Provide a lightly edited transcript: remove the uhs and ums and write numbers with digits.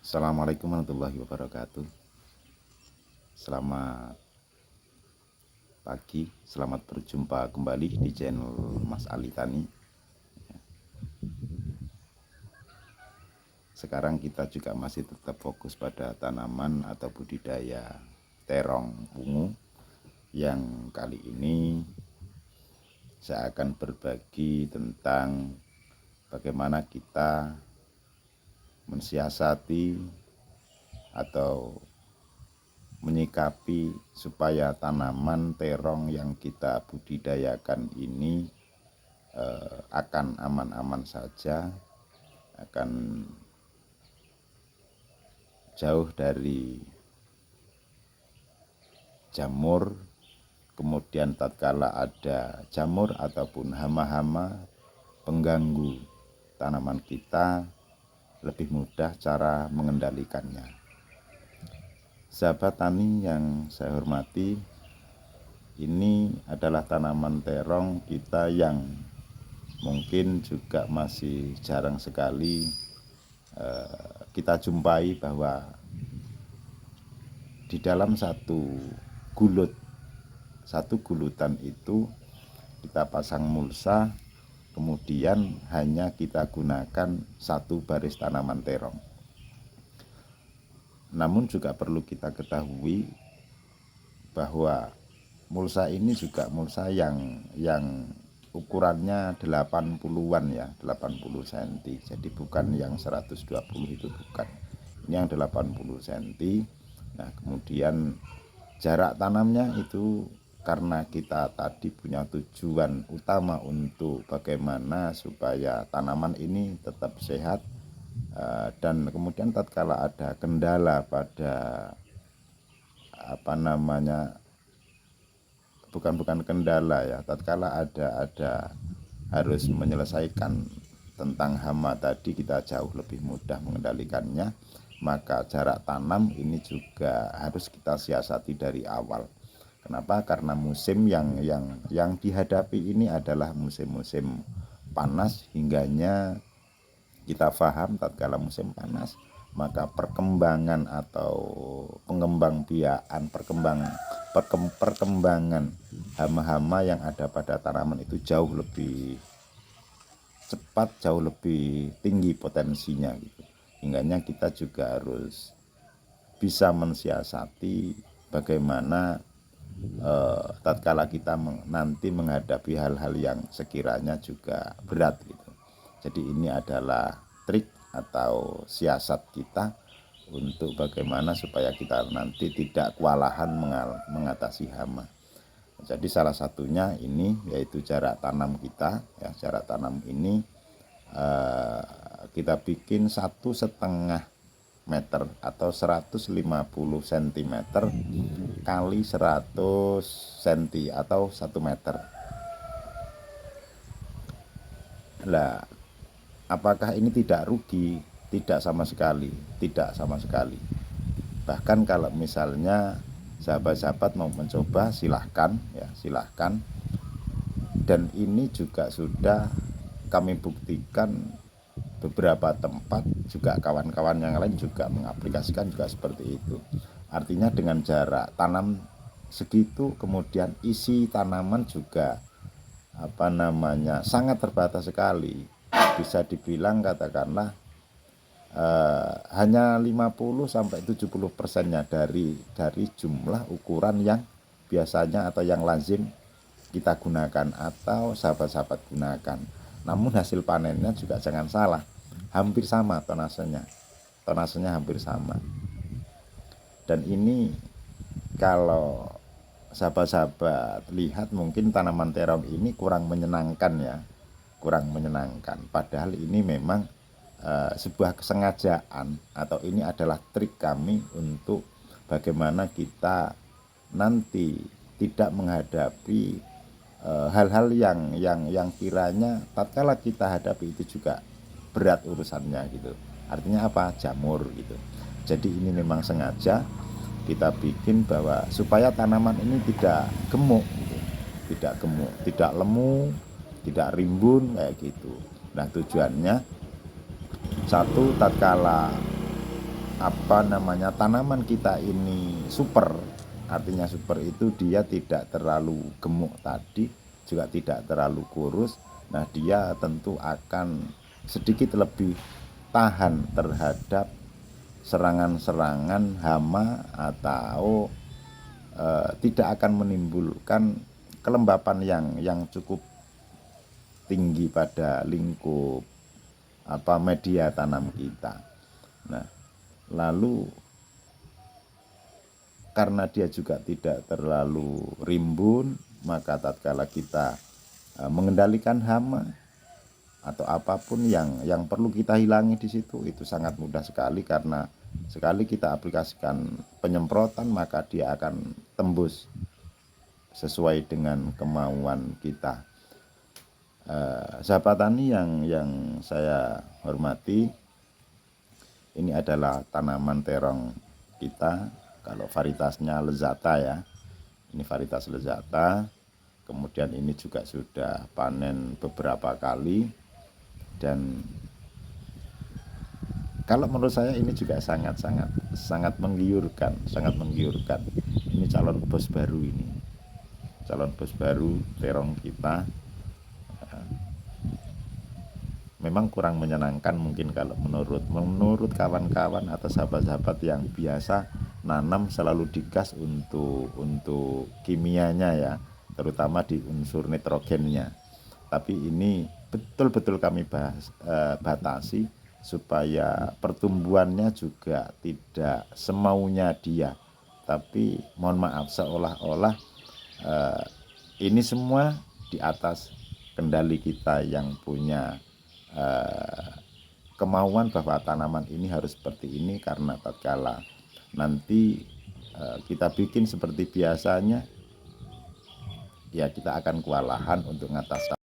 Assalamualaikum warahmatullahi wabarakatuh. Selamat pagi, selamat berjumpa kembali di channel Mas Ali Tani. Sekarang kita juga masih tetap fokus pada tanaman atau budidaya terong ungu. Yang kali ini saya akan berbagi tentang bagaimana kita mensiasati atau menyikapi supaya tanaman terong yang kita budidayakan ini akan aman-aman saja, akan jauh dari jamur. Kemudian tatkala ada jamur ataupun hama-hama pengganggu tanaman kita, lebih mudah cara mengendalikannya. Sahabat tani yang saya hormati, ini adalah tanaman terong kita yang mungkin juga masih jarang sekali kita jumpai, bahwa di dalam satu gulutan itu kita pasang mulsa, kemudian hanya kita gunakan satu baris tanaman terong. Namun juga perlu kita ketahui bahwa mulsa ini juga mulsa yang ukurannya 80-an ya, 80 cm. Jadi bukan yang 120 itu, bukan. Ini yang 80 cm. Nah, kemudian jarak tanamnya itu karena kita tadi punya tujuan utama untuk bagaimana supaya tanaman ini tetap sehat, dan kemudian tatkala ada kendala pada bukan kendala ya, tatkala ada harus menyelesaikan tentang hama tadi, kita jauh lebih mudah mengendalikannya. Maka jarak tanam ini juga harus kita siasati dari awal. Kenapa? Karena musim yang dihadapi ini adalah musim-musim panas, hingganya kita paham tatkala musim panas, maka perkembangan atau perkembangan hama-hama yang ada pada tanaman itu jauh lebih cepat, jauh lebih tinggi potensinya gitu. Hingganya kita juga harus bisa mensiasati bagaimana tatkala kita nanti menghadapi hal-hal yang sekiranya juga berat gitu. Jadi ini adalah trik atau siasat kita untuk bagaimana supaya kita nanti tidak kewalahan mengatasi hama. Jadi salah satunya ini yaitu jarak tanam kita ya. Jarak tanam ini kita bikin 1,5 meter atau 150 cm kali 100 cm atau 1 meter. Lah, apakah ini tidak rugi? Tidak sama sekali, tidak sama sekali. Bahkan kalau misalnya sahabat-sahabat mau mencoba, silahkan ya, silahkan. Dan ini juga sudah kami buktikan beberapa tempat, juga kawan-kawan yang lain juga mengaplikasikan juga seperti itu. Artinya dengan jarak tanam segitu, kemudian isi tanaman juga sangat terbatas sekali. Bisa dibilang katakanlah hanya 50-70%-nya dari jumlah ukuran yang biasanya atau yang lazim kita gunakan atau sahabat-sahabat gunakan. Namun hasil panennya juga jangan salah, hampir sama tonasenya hampir sama. Dan ini kalau sahabat-sahabat lihat, mungkin tanaman terong ini kurang menyenangkan ya, kurang menyenangkan. Padahal ini memang sebuah kesengajaan, atau ini adalah trik kami untuk bagaimana kita nanti tidak menghadapi hal-hal yang kiranya tatkala kita hadapi itu juga berat urusannya gitu. Artinya apa? Jamur gitu. Jadi ini memang sengaja kita bikin bahwa supaya tanaman ini tidak gemuk gitu. Tidak gemuk, tidak lemu, tidak rimbun kayak gitu. Nah, tujuannya satu, tatkala tanaman kita ini super, artinya super itu dia tidak terlalu gemuk tadi, juga tidak terlalu kurus. Nah, dia tentu akan sedikit lebih tahan terhadap serangan-serangan hama atau tidak akan menimbulkan kelembapan yang cukup tinggi pada lingkup media tanam kita. Nah, lalu karena dia juga tidak terlalu rimbun, maka tatkala kita mengendalikan hama atau apapun yang perlu kita hilangi di situ, itu sangat mudah sekali, karena sekali kita aplikasikan penyemprotan maka dia akan tembus sesuai dengan kemauan kita. Sahabat tani yang saya hormati, ini adalah tanaman terong kita. Kalau varietasnya Lezata ya, ini varietas Lezata. Kemudian ini juga sudah panen beberapa kali, dan kalau menurut saya ini juga sangat menggiurkan, Ini calon bos baru terong kita. Memang kurang menyenangkan mungkin kalau menurut kawan-kawan atau sahabat-sahabat yang biasa nanam selalu digas untuk kimianya ya, terutama di unsur nitrogennya. Tapi ini betul-betul kami batasi supaya pertumbuhannya juga tidak semaunya dia. Tapi mohon maaf, seolah-olah ini semua di atas kendali kita yang punya kemauan bahwa tanaman ini harus seperti ini, karena tatkala nanti kita bikin seperti biasanya, ya kita akan kewalahan untuk mengatasi